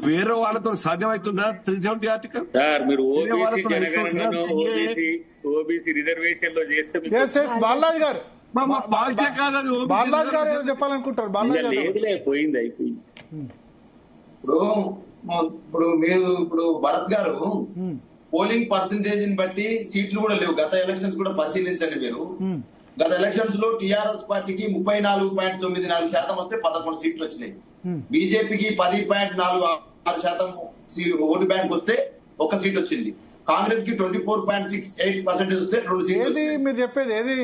వేరే వాళ్ళతో సాధ్యమవుతుందా 370 article? Sir మీరు ఓబీసీ జనగణనను ఓబీసీ రిజర్వేషన్ లో చేస్తే బాలరాజ్ గారు బాలరాజ్ గారు ఏదో చెప్పాలనుకుంటారు. లేదులే, పోయింది, అయిపోయింది. ఇప్పుడు మీరు భరత్ గారు పోలింగ్ పర్సంటేజ్ ని బట్టి సీట్లు కూడా లేవు. గత ఎలక్షన్స్ కూడా పరిశీలించండి మీరు. గత ఎలక్షన్స్ లో టీఆర్ఎస్ పార్టీకి 34.94% వస్తే 11 సీట్లు వచ్చినాయి. బీజేపీకి 10.46% ఓటు బ్యాంక్ వస్తే 1 సీట్ వచ్చింది. కాంగ్రెస్ కి 24.68% వస్తే 2 సీట్లు. మీరు చెప్పేది ఏది?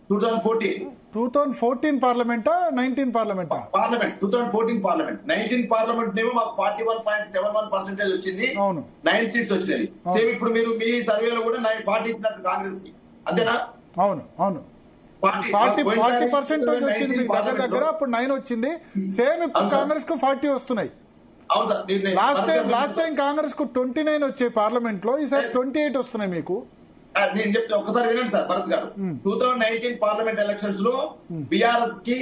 2014 పార్లమెంటా 19 పార్లమెంటా? Parliament 2014 parliament. 19 పార్లమెంట్ ఏమో మాకు 41.71% వచ్చింది. 9 సీట్స్ వచ్చినాయి. సేమ్ ఇప్పుడు మీరు మీ సర్వేలో కూడా 40 ఇచ్చినట్టు కాంగ్రెస్ కి, అంతేనా? అవును 40% వచ్చింది మీకు దగ్గర. అప్పుడు 9 వచ్చింది. సేమ్ ఇప్పుడు కాంగ్రెస్ కు 40 వస్తున్నాయి. లాస్ట్ టైం కాంగ్రెస్ కు 29 వచ్చాయి పార్లమెంట్ లో, ఈసారి 28 వస్తున్నాయి మీకు. నేను చెప్తే ఒక్కసారి వినండి సార్ భరత్ గారు. 2019 పార్లమెంట్ ఎలక్షన్స్ లో టీఆర్ఎస్ కి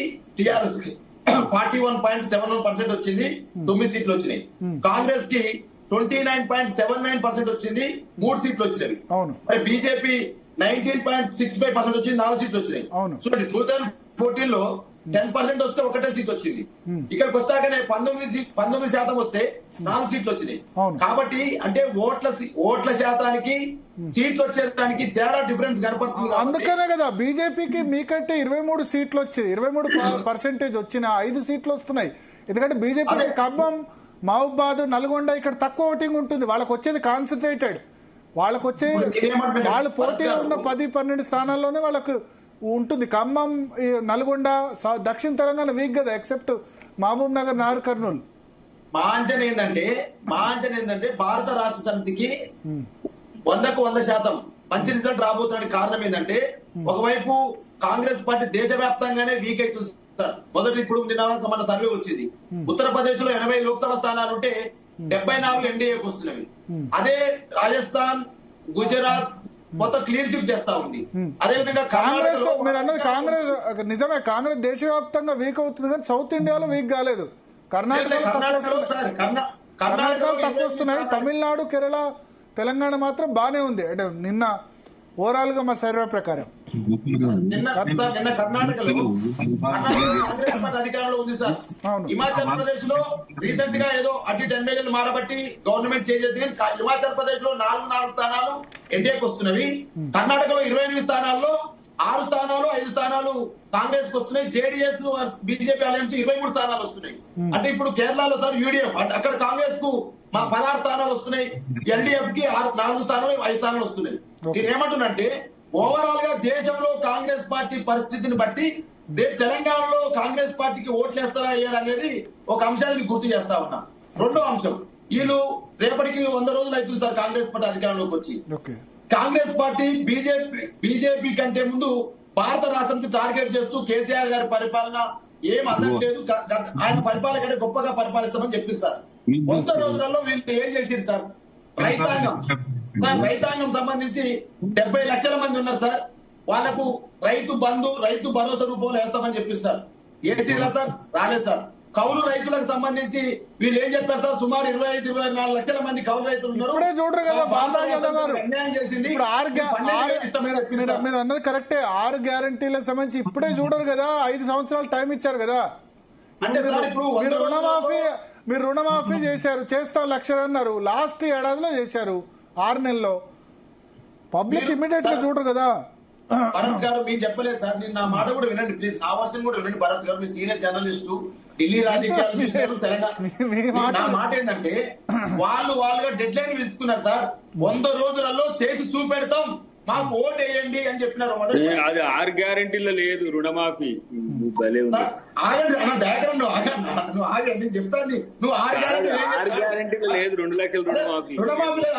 41.71% వచ్చింది, 9 సీట్లు వచ్చినాయి. కాంగ్రెస్ కి 29.79% వచ్చింది, 3 సీట్లు వచ్చినాయి. మరి బీజేపీ 19.65% వచ్చింది, 4 సీట్లు వచ్చినాయి. చూడండి 2014 లో 10% వస్తే 1 సీట్ వచ్చింది. ఇక్కడికి వస్తాకనే 19% వస్తే 4 సీట్లు వచ్చినాయి. కాబట్టి అంటే ఓట్ల శాతానికి సీట్లు వచ్చేదానికి తేడా డిఫరెన్స్ కనపడుతుంది. అందుకనే కదా బీజేపీకి మీకంటే 23 సీట్లు వచ్చాయి, 23% వచ్చిన 5 సీట్లు వస్తున్నాయి. ఎందుకంటే బీజేపీ ఖమ్మం, మహబూబాద్, నల్గొండ ఇక్కడ తక్కువ ఓటింగ్ ఉంటుంది. వాళ్ళకి వచ్చేది కాన్సన్ట్రేటెడ్. వాళ్ళకు వచ్చే వాళ్ళు పోటీలో ఉన్న 10-12 స్థానాల్లోనే వాళ్ళకు ఉంటుంది. ఖమ్మం, నల్గొండ, దక్షిణ తెలంగాణ వీక్ కదా, ఎక్సెప్ట్ మహబూబ్ నగర్, నాగర్ కర్నూలు. మా అంచనా ఏంటంటే భారత రాష్ట్ర సమితికి 100% మంచి రిజల్ట్ రాబోతున్న కారణం ఏంటంటే, ఒకవైపు కాంగ్రెస్ పార్టీ దేశవ్యాప్తంగానే వీక్ అవుతుంది సార్. మొదటి ఇప్పుడు మన సర్వే వచ్చింది, ఉత్తరప్రదేశ్ లో 80 లోక్సభ స్థానాలు ఉంటే 74 ఎన్డీఏకి వస్తున్నవి. అదే రాజస్థాన్, గుజరాత్ మొత్తం క్లీన్ స్వీప్ చేస్తా ఉంది. అదే విధంగా కాంగ్రెస్, మీరు అన్నది కాంగ్రెస్ నిజమే, కాంగ్రెస్ దేశవ్యాప్తంగా వీక్ అవుతుంది కానీ సౌత్ ఇండియాలో వీక్ కాలేదు. కర్ణాటకలో తక్కువ వస్తున్నాయి. తమిళనాడు, కేరళ, తెలంగాణ మాత్రం బానే ఉంది. అంటే నిన్న ఓవరాల్ గా మా సర్వే ప్రకారం నిన్న కర్ణాటకలో అధికారంలో ఉంది సార్. హిమాచల్ ప్రదేశ్ లో రీసెంట్ గా ఏదో అటు ఎమ్మెల్యేలు మారబట్టి గవర్నమెంట్ చేంజ్ చేసింది. హిమాచల్ ప్రదేశ్ లో 4 స్థానాలు ఎన్డీఏకి వస్తున్నవి. కర్ణాటకలో 28 స్థానాల్లో 6 స్థానాలు 5 స్థానాలు కాంగ్రెస్ కు వస్తున్నాయి. జేడీఎస్ బీజేపీ అలయన్స్ 23 స్థానాలు వస్తున్నాయి. అంటే ఇప్పుడు కేరళలో సార్ యూడీఎఫ్, అక్కడ కాంగ్రెస్ కు 16 స్థానాలు వస్తున్నాయి, ఎల్డీఎఫ్ కి 4 స్థానాలు 5 స్థానాలు వస్తున్నాయి. నేను ఏమంటున్నంటే ఓవరాల్ గా దేశంలో కాంగ్రెస్ పార్టీ పరిస్థితిని బట్టి రేపు తెలంగాణలో కాంగ్రెస్ పార్టీకి ఓట్లు వేస్తారా అనేది ఒక అంశాన్ని గుర్తు చేస్తా ఉన్నా. రెండో అంశం, వీళ్ళు రేపటికి 100 రోజులు అవుతుంది సార్ కాంగ్రెస్ పార్టీ అధికారంలోకి వచ్చి. కాంగ్రెస్ పార్టీ బీజేపీ కంటే ముందు భారత రాష్ట్రానికి టార్గెట్ చేస్తూ కేసీఆర్ గారి పరిపాలన ఏం అందట్లేదు, ఆయన పరిపాలన కంటే గొప్పగా పరిపాలిస్తామని చెప్పిస్తారు. 100 రోజులలో వీళ్ళు ఏం చేసిరు సార్? రైతాంగం సంబంధించి 70 లక్షల మంది ఉన్నారు సార్. వాళ్ళకు రైతు బంధు, రైతు భరోసా రూపంలో వేస్తామని చెప్పిస్తారు. ఏసీలా సార్? రాలేదు సార్. కౌలు రైతులకు సంబంధించి వీళ్ళు ఏం చెప్పారు సార్? సుమారు 25-24 లక్షల మంది కౌలు రైతులు ఉన్నారు. చూడరు కదా అన్యాయం చేసింది. మీరు అన్నది కరెక్టే. 6 గ్యారంటీల సంబంధించి ఇప్పుడే చూడరు కదా, 5 సంవత్సరాలు టైం ఇచ్చారు కదా. అంటే సార్ ఇప్పుడు మీరు రుణమాఫీ చేశారు, చేస్తాం లక్షలు అన్నారు, లాస్ట్ ఏడాదిలో చేశారు 6 నెలల్లో. పబ్లిక్ ఇమ్మీడియట్ గా చూడరు కదా. భరత్ గారు మీరు చెప్పలేదు సార్, నేను నా మాట కూడా వినండి ప్లీజ్, నా వర్షం కూడా వినండి. భరత్ గారు మీ సీనియర్ జర్నలిస్టు, ఢిల్లీ రాజకీయాలు చూసినారు, తెలంగాణ. నా మాట ఏంటంటే వాళ్ళుగా డెడ్ లైన్ విధిస్తున్నారు సార్. 100 రోజులలో చేసి చూపెడతాం, మాకు ఓటు వేయండి అని చెప్పినారు. అది 6 గ్యారంటీలో లేదు రుణమాఫీ. ఆగండి అన్న దయాకరణ, నువ్వు ఆగండి చెప్తాను. నువ్వు 6 గ్యారంటీలో లేదు 2 లక్షల రుణమాఫీ. రుణమాఫీ లేదు.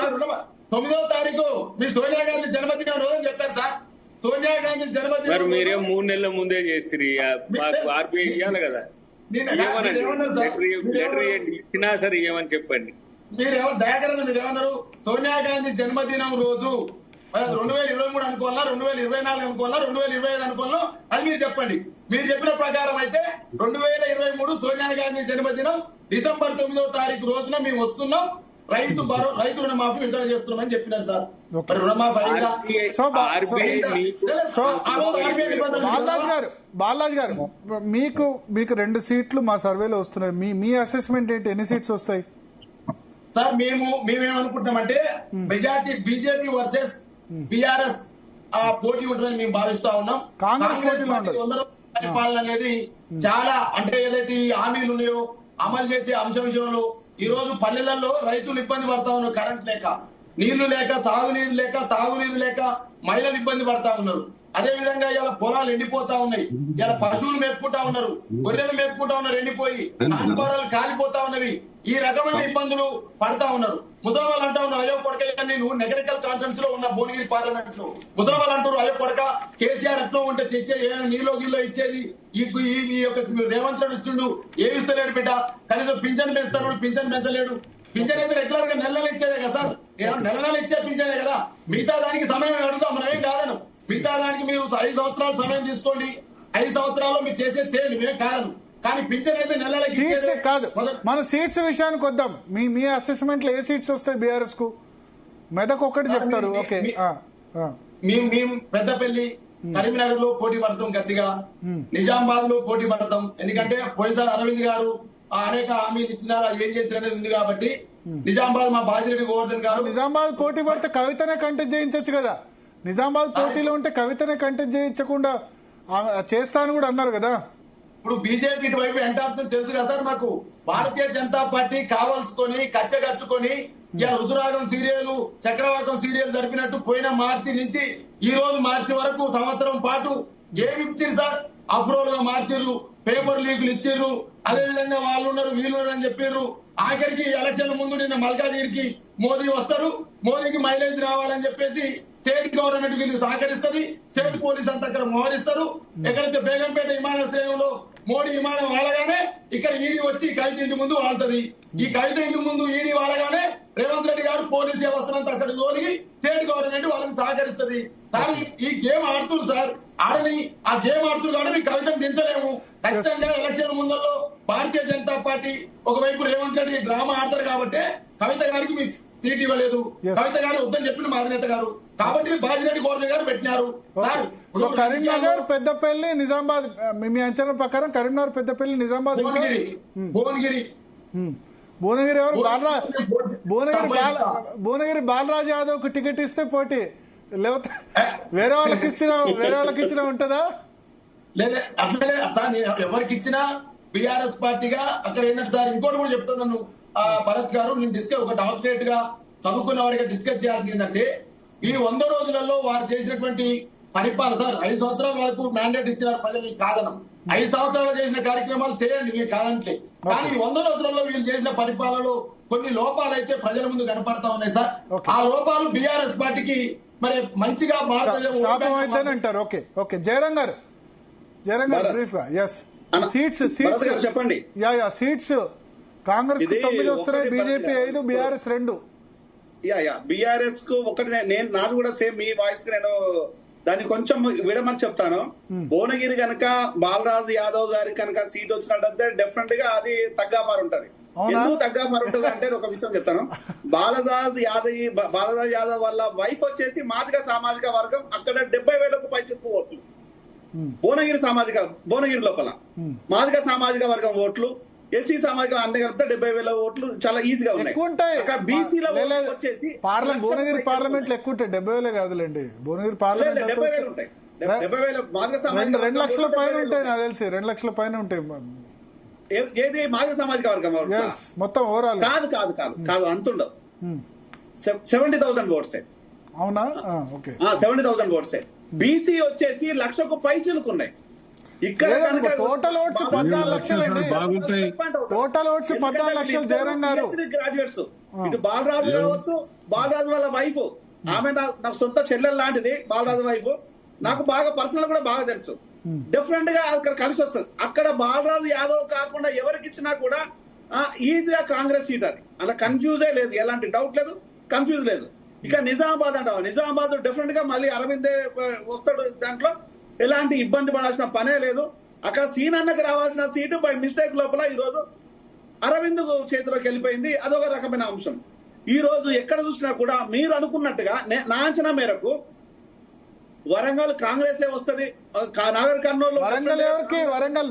9వ తారీఖు మీ సోనియా గాంధీ జన్మదినం రోజు చెప్పారు సార్. సోనియా గాంధీ జన్మదినం మీరేం 3 నెలల ముందే చేస్తారు. మాకు ఆర్బీఐ ఇవ్వాలి కదా, ఇచ్చినా సరే ఏమని చెప్పండి. మీరేమో దయాకరణ మీరేమన్నారు? సోనియా గాంధీ జన్మదినం రోజు 2023 అనుకోవాలా, 2024 అనుకోవాలా, 2025 అనుకోవాలా, అది మీరు చెప్పండి. మీరు చెప్పిన ప్రకారం అయితే 2023 సోనియా గాంధీ జన్మదినం డిసెంబర్ 9వ తారీఖు రోజున మేము వస్తున్నాం, రైతు రుణమాఫీ విడుదల చేస్తున్నామని చెప్పినారు సార్. మరి రుణమాఫీ అయిందా? బాలరాజ్ గారు మీకు 2 సీట్లు మా సర్వేలో వస్తున్నాయి. మీ అసెస్మెంట్ ఏంటి? ఎన్ని సీట్స్ వస్తాయి సార్? మేమేమనుకుంటున్నామంటే మెజార్టీ బీజేపీ వర్సెస్ బీఆర్ఎస్ పోటీ ఉంటుందని మేము భావిస్తా ఉన్నాం. కాంగ్రెస్ పరిపాలన అనేది చాలా అంటే ఏదైతే ఈ హామీలు ఉన్నాయో అమలు చేసే అంశం విషయంలో ఈ రోజు పల్లెలలో రైతులు ఇబ్బంది పడతా ఉన్నారు. కరెంట్ లేక, నీళ్లు లేక, సాగునీరు లేక, తాగునీరు లేక మహిళలు ఇబ్బంది పడతా ఉన్నారు. అదే విధంగా ఇలా పొలాలు ఎండిపోతా ఉన్నాయి. ఇలా పశువులు మేపుకుంటా ఉన్నారు, గొర్రెలు మేపుకుంటా ఉన్నారు, ఎండిపోయి ఆస్పారాలు కాలిపోతా ఉన్నవి. ఈ రకమైన ఇబ్బందులు పడతా ఉన్నారు. ముసలివాళ్ళు అంటా ఉన్నారు, అయ్యో కొడక నేను నెగరికల్ కాన్ఫరెన్స్ లో ఉన్న భువనగిరి పార్లమెంట్ లో ముసలివాళ్ళు అంటారు, అయ్యో కొడక కేసీఆర్ ఎట్లా ఉంటే తెచ్చే నీలో గిల్లో ఇచ్చేది ఈ యొక్క రేవంత్ రెడ్డి ఇచ్చిండు, ఏమి ఇస్తలేడు బిడ్డ, కనీసం పింఛన్ పెంచుతాడు, పింఛన్ పెంచలేడు. పింఛన్ అయితే రెగ్యులర్ గా నెల ఇచ్చేదే కదా సార్, నెల ఇచ్చే పింఛనే కదా. మిగతా దానికి సమయం అడుగుతాం, మనం ఏం కాదను. మిగతా దానికి మీరు 5 సంవత్సరాలు సమయం తీసుకోండి, 5 సంవత్సరాల్లో మీరు చేయండి, మేము కాదను. కానీ పింఛన్ అయితే సీట్స్ కాదు. మన సీట్స్ విషయానికి వద్దాం. మీ అసెస్మెంట్ లో ఏ సీట్స్ వస్తాయి బీఆర్ఎస్ కు? మెదక్ ఒక్కటి చెప్తారు. ఓకే, మేము పెద్దపల్లి, కరీంనగర్ లో పోటీ పడతాం గట్టిగా, నిజామాబాద్ లో పోటీ పడతాం. ఎందుకంటే పోయినసారి అరవింద్ గారు అనేక హామీలు ఇచ్చినారు, ఏం చేసిన అనేది ఉంది కాబట్టి నిజామాబాద్ మా బాజిరెడ్డి గోవర్ధన్ గారు. నిజామాబాద్ పోటీ పడితే కవితనే కంటెస్ట్ చేయించచ్చు కదా. నిజామాబాద్ పోటీలో ఉంటే కవితనే కంటెస్ట్ చేయించకుండా చేస్తాను కూడా అన్నారు కదా. ఇప్పుడు బీజేపీ ఇటువైపు ఎంటాడుతుంది తెలుసు కదా సార్. మాకు భారతీయ జనతా పార్టీ కావాల్సుకొని కచ్చగట్టుకొని ఇలా రుతురాగం సీరియల్, చక్రవాకం సీరియల్ జరిపినట్టు పోయిన మార్చి నుంచి ఈ రోజు మార్చి వరకు సంవత్సరం పాటు ఏమి ఇచ్చారు సార్? అఫ్రోల్ గా మార్చిర్రు, పేపర్ లీకులు ఇచ్చిర్రు, అదే విధంగా వాళ్ళు ఉన్నారు వీళ్ళు ఉన్నారు అని చెప్పారు. ఆఖరికి ఎలక్షన్ ముందు నిన్న మల్కాజిగిరికి మోదీ వస్తారు, మోదీకి మైలేజ్ రావాలని చెప్పేసి స్టేట్ గవర్నమెంట్ వీళ్ళు సహకరిస్తుంది, స్టేట్ పోలీస్ అంతా అక్కడ మోహరిస్తారు. ఎక్కడైతే బేగంపేట విమానాశ్రయంలో మోడీ విమానం వాలగానే ఇక్కడ ఈడీ వచ్చి కవిత ఇంటి ముందు వాళ్తుంది. ఈ కవిత ఇంటి ముందు ఈడీ వాలగానే రేవంత్ రెడ్డి గారు పోలీస్ వ్యవస్థనంతా అక్కడ తోలిగి స్టేట్ గవర్నమెంట్ వాళ్ళకి సహకరిస్తుంది. సార్ ఈ గేమ్ ఆడుతున్నారు సార్, ఆడని ఆ గేమ్ ఆడుతున్నారు కాబట్టి మీ కవితను దించలేము. ఖచ్చితంగా ఎలక్షన్ ముందల్లో భారతీయ జనతా పార్టీ ఒకవైపు రేవంత్ రెడ్డి డ్రామా ఆడతారు కాబట్టి కవిత గారికి మీ సీట్ ఇవ్వలేదు. కవిత గారు వద్దని చెప్పిన మాదినేత గారు కాబట్టి బాజిరెడ్డి గోవర్ధన్ గారు పెట్టినారు. కరీంనగర్, పెద్దపల్లి, నిజామాబాద్ మీ అంచనా ప్రకారం కరీంనగర్, పెద్దపల్లి, నిజామాబాద్, భువనగిరి ఎవరు? భువనగిరి బాలరాజ్ యాదవ్ కు టికెట్ ఇస్తే పోటీ, లేకపోతే వేరే వాళ్ళకి ఇచ్చినా ఉంటుందా? లేదా అట్లనే ఎవరికి ఇచ్చినా బీఆర్ఎస్ పార్టీగా అక్కడ ఏంటంటే సార్ ఇంకోటి కూడా చెప్తున్నాను భరత్ గారు, నేను డిస్కస్ ఒక డాక్టరేట్ గా చదువుకున్న వారికి డిస్కస్ చేయాల్సింది ఏంటంటే ఈ 100 రోజులలో వారు చేసినటువంటి పరిపాలన సార్. 5 సంవత్సరాల వరకు మ్యాండేట్ ఇచ్చినారు ప్రజలు, కాదనం. 5 సంవత్సరాలు చేసిన కార్యక్రమాలు చేయండి, మీరు కాదంటే. కానీ 100 రోజులలో వీళ్ళు చేసిన పరిపాలనలో కొన్ని లోపాలు అయితే ప్రజల ముందు కనపడతా ఉన్నాయి సార్. ఆ లోపాలు బీఆర్ఎస్ పార్టీకి మరి మంచిగా అంటారు. ఓకే ఓకే, జయరాం గారు బ్రీఫ్ గా. ఎస్, సీట్స్ చెప్పండి. సీట్స్ కాంగ్రెస్ 9 వస్తున్నాయి, బీజేపీ 5, బీఆర్ఎస్ 2. బీఆర్ఎస్ కు ఒకటి నాది కూడా సేమ్ మీ వాయిస్ కి నేను దాన్ని కొంచెం విడమని చెప్తాను. భువనగిరి కనుక బాలరాజు యాదవ్ గారికి కనుక సీట్ వచ్చినట్టు డెఫినెట్ గా అది తగ్గామారు ఉంటది. ఎందుకు తగ్గామారు ఉంటది అంటే ఒక విషయం చెప్తాను. బాలరాజు యాదవ్ వాళ్ళ వైఫ్ వచ్చేసి మాదిగ సామాజిక వర్గం, అక్కడ 70,000కు పై ఎక్కువ ఓట్లు భువనగిరి లోపల. మాదిగ సామాజిక వర్గం ఓట్లు, ఎస్సీ సామాజిక అన్ని కలిపితే 70,000 ఓట్లు చాలా ఈజీగా ఉన్నాయి. బీసీలో వచ్చేసి భువనగిరి పార్లమెంట్ లో ఎక్కువ ఉంటాయి, 70,000 కాదులేండి. భువనగిరి పార్లమెంట్ 70,000 ఉంటాయి. 2 లక్షల పైన ఉంటాయి, నాకు తెలిసి 2 లక్షల పైన ఉంటాయి. ఏది మాదిగ సామాజిక వర్గం మొత్తం ఓవరాల్ కాదు అంతుండవు. 70,000 ఓట్స్. అవునా? 70,000 ఓట్స్. బీసీ వచ్చేసి 1,00,000కు పై చిలుకున్నాయి. ఇక్కడ టోటల్ ఓట్స్ 14 లక్షలండి. టోటల్ ఓట్స్ 14 లక్షలు. జయరాం గారు గ్రాడ్యుయేట్స్, ఇటు బాలరాజు కావచ్చు, బాలరాజు వాళ్ళ వైఫ్, ఆమె నాకు సొంత చెల్లెలు లాంటిది. బాలరాజు వైఫ్ నాకు బాగా పర్సనల్ కూడా బాగా తెలుసు. డిఫరెంట్ గా అక్కడ కలిసి వస్తుంది. అక్కడ బాలరాజు యాదవ్ కాకుండా ఎవరికి ఇచ్చినా కూడా ఈజీగా కాంగ్రెస్ సీట్. అది అలా కన్ఫ్యూజే లేదు, ఎలాంటి డౌట్ లేదు, కన్ఫ్యూజ్ లేదు. ఇక నిజామాబాద్ అంటావా, నిజామాబాద్ డెఫినెట్ గా మళ్ళీ అరవిందే వస్తాడు. దాంట్లో ఎలాంటి ఇబ్బంది పడాల్సిన పనే లేదు. అక్కడ సీన్ అన్నకు రావాల్సిన సీటు బై మిస్టేక్ లోపల ఈ రోజు అరవింద్ చేతిలోకి వెళ్ళిపోయింది. అదొక రకమైన అంశం. ఈ రోజు ఎక్కడ చూసినా కూడా మీరు అనుకున్నట్టుగా నా అంచనా మేరకు వరంగల్ కాంగ్రెసే వస్తది. నాగర్ కర్నూలు వరంగల్ ఎవరికి? వరంగల్